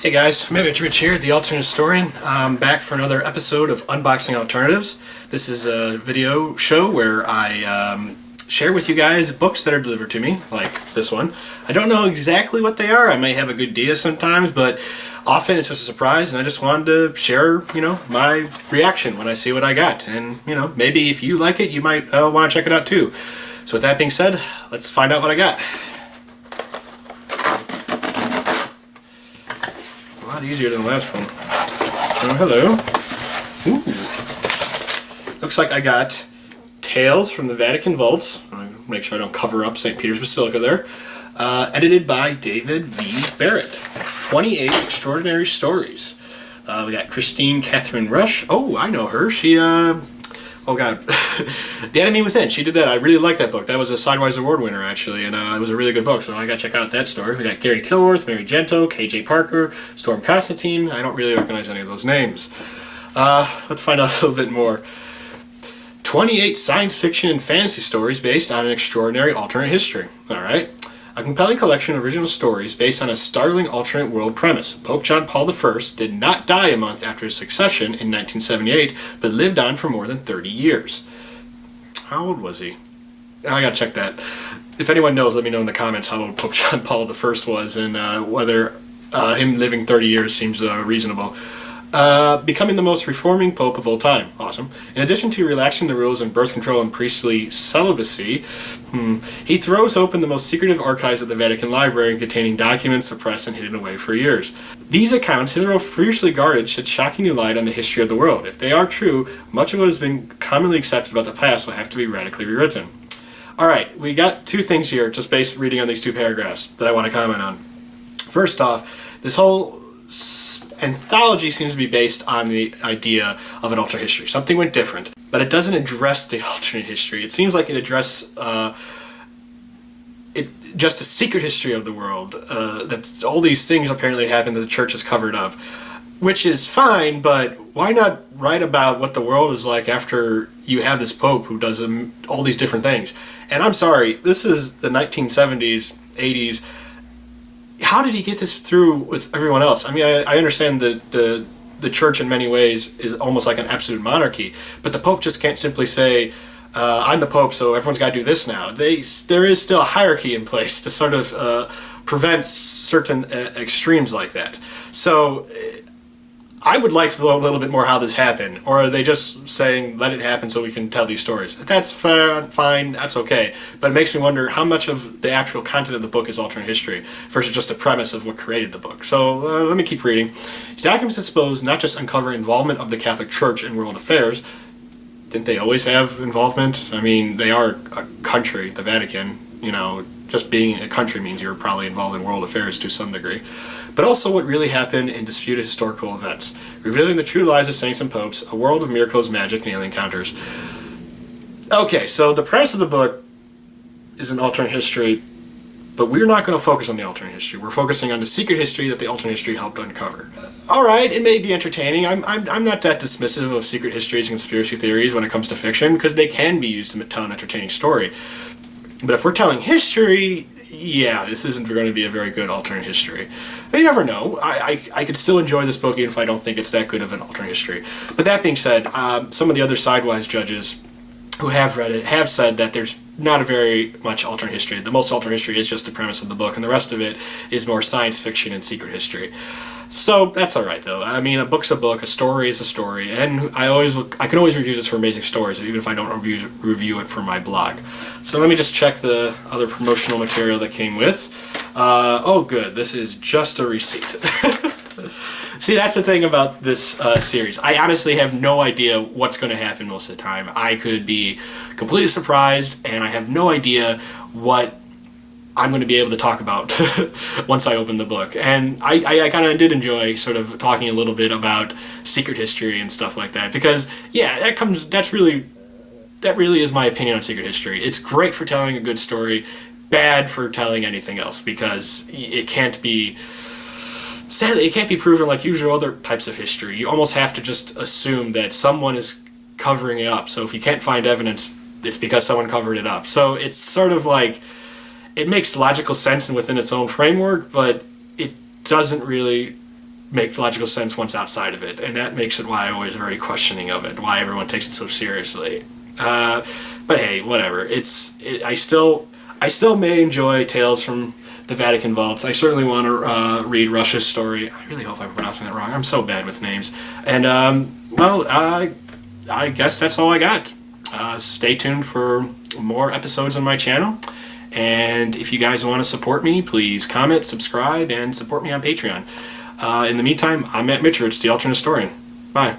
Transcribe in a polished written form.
Hey guys, Rich here, the Alternate Historian. I'm back for another episode of Unboxing Alternatives. This is a video show where I share with you guys books that are delivered to me, like this one. I don't know exactly what they are. I may have a good idea sometimes, but often it's just a surprise, and I just wanted to share, my reaction when I see what I got. And, maybe if you like it, you might want to check it out too. So with that being said, let's find out what I got. A lot easier than the last one. Oh, hello. Ooh. Looks like I got Tales from the Vatican Vaults. I'll make sure I don't cover up St. Peter's Basilica there. Edited by David V. Barrett. 28 Extraordinary Stories. We got Christine Catherine Rush. Oh, I know her. She, oh god. The Enemy Within. She did that. I really liked that book. That was a Sidewise Award winner, actually, and it was a really good book, so I gotta check out that story. We got Gary Kilworth, Mary Gento, KJ Parker, Storm Constantine. I don't really recognize any of those names. Let's find out a little bit more. 28 science fiction and fantasy stories based on an extraordinary alternate history. Alright. A compelling collection of original stories based on a startling alternate world premise. Pope John Paul I did not die a month after his succession in 1978, but lived on for more than 30 years. How old was he? I gotta check that. If anyone knows, let me know in the comments how old Pope John Paul I was and whether him living 30 years seems reasonable. Becoming the most reforming pope of all time. Awesome. In addition to relaxing the rules on birth control and priestly celibacy, he throws open the most secretive archives of the Vatican Library, containing documents suppressed and hidden away for years. These accounts, hitherto fiercely guarded, shed shocking new light on the history of the world. If they are true, much of what has been commonly accepted about the past will have to be radically rewritten. Alright, we got two things here, just based reading on these two paragraphs, that I want to comment on. First off, this whole anthology seems to be based on the idea of an alternate history. Something went different, but it doesn't address the alternate history. It seems like it addresses just a secret history of the world. That's all these things apparently happened that the church is covered up, which is fine. But why not write about what the world is like after you have this pope who does all these different things? And I'm sorry, this is the 1970s, 80s. How did he get this through with everyone else? I mean, I understand that the church in many ways is almost like an absolute monarchy, but the pope just can't simply say, I'm the pope, so everyone's got to do this now. There is still a hierarchy in place to sort of prevent certain extremes like that. So I would like to know a little bit more how this happened. Or are they just saying, let it happen so we can tell these stories? That's fine, that's okay. But it makes me wonder how much of the actual content of the book is alternate history versus just a premise of what created the book. So let me keep reading. The documents expose not just uncover involvement of the Catholic Church in world affairs. Didn't they always have involvement? I mean, they are a country, the Vatican. Just being a country means you're probably involved in world affairs to some degree. But also what really happened in disputed historical events, revealing the true lives of saints and popes, a world of miracles, magic, and alien encounters. Okay, so the premise of the book is an alternate history, but we're not going to focus on the alternate history. We're focusing on the secret history that the alternate history helped uncover. Alright, it may be entertaining. I'm not that dismissive of secret histories and conspiracy theories when it comes to fiction, because they can be used to tell an entertaining story. But if we're telling history, yeah, this isn't going to be a very good alternate history. You never know. I could still enjoy this book even if I don't think it's that good of an alternate history. But that being said, some of the other Sidewise judges who have read it have said that there's not a very much alternate history. The most alternate history is just the premise of the book, and the rest of it is more science fiction and secret history. So that's alright though. I mean, a book's a book, a story is a story, and I can always review this for amazing stories, even if I don't review it for my blog. So let me just check the other promotional material that came with. Oh good, this is just a receipt. See, that's the thing about this series. I honestly have no idea what's going to happen most of the time. I could be completely surprised, and I have no idea what I'm going to be able to talk about once I open the book. And I kind of did enjoy sort of talking a little bit about secret history and stuff like that, because yeah, that really is my opinion on secret history. It's great for telling a good story, bad for telling anything else, because it can't be, sadly, it can't be proven like usual other types of history. You almost have to just assume that someone is covering it up. So if you can't find evidence, it's because someone covered it up. So it's sort of like, it makes logical sense and within its own framework, but it doesn't really make logical sense once outside of it, and that makes it why I'm always very questioning of it, why everyone takes it so seriously. But hey, whatever. I still may enjoy Tales from the Vatican Vaults. I certainly want to read Russia's story. I really hope I'm pronouncing that wrong. I'm so bad with names. And I guess that's all I got. Stay tuned for more episodes on my channel. And if you guys want to support me, please comment, subscribe, and support me on Patreon. In the meantime, I'm Matt Mitchell, the Alternate Historian. Bye.